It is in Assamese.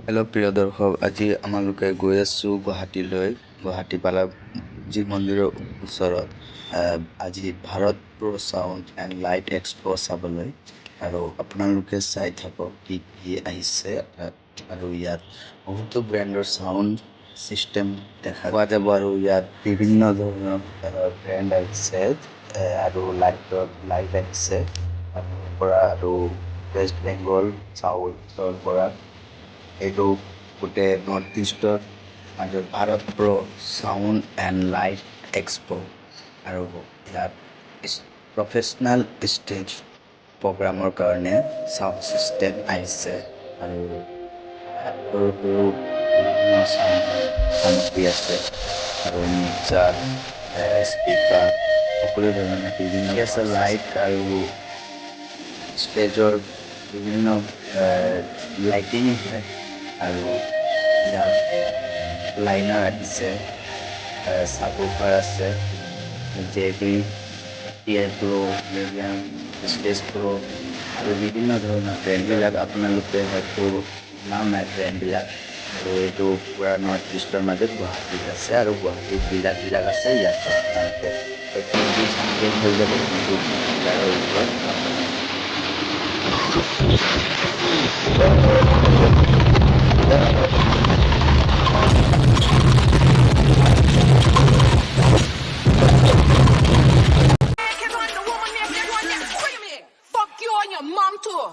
হেল্ল' প্ৰিয় দৰ্শক, আজি আমালোকে গৈ আছোঁ গুৱাহাটীলৈ। গুৱাহাটী বালাজী মন্দিৰৰ ওচৰত আজি ভাৰত প্ৰ চাউণ্ড এণ্ড লাইট এক্সপ' চাবলৈ। আৰু আপোনালোকে চাই থাকক কি কি আহিছে। আৰু ইয়াত বহুতো ব্ৰেণ্ডৰ চাউণ্ড ছিষ্টেম দেখা পোৱা যাব। আৰু ইয়াত বিভিন্ন ধৰণৰ ব্ৰেণ্ড আহিছে আৰু লাইট আহিছে পৰা আৰু ৱেষ্ট বেংগল চাউথৰ পৰা। এইটো গোটেই নৰ্থ ইষ্টৰ মাজত ভাৰত প্ৰ চাউণ্ড এণ্ড লাইট এক্সপ'। আৰু ইয়াত প্ৰফেচনেল ষ্টেজ প্ৰগ্ৰামৰ কাৰণে চাউণ্ড ছিষ্টেম আহিছে। আৰু সৰু সৰু বিভিন্ন চাউণ্ড সামগ্ৰী আছে আৰু মিক্সাৰ, স্পীকাৰ, সকলো ধৰণৰ বিভিন্ন আছে লাইট আৰু ষ্টেজৰ বিভিন্ন লাইটিং আছে। আৰু ইয়াত লাইনাৰ আহিছে, চাবুফাৰ আছে, JB, TI Pro, medium, stage pro' আৰু বিভিন্ন ধৰণৰ ব্ৰেণ্ডবিলাক আপোনালোকে হয়তো নাম নাই ব্ৰেণ্ডবিলাক। আৰু এইটো পূৰা নৰ্থ ইষ্টৰ মাজত গুৱাহাটীত আছে আৰু গুৱাহাটীত ডিলাৰবিলাক আছে। ইয়াত আপোনালোকে হৈ যাব কিন্তু ডিলাৰৰ ওপৰত। Fuck you and your mom too.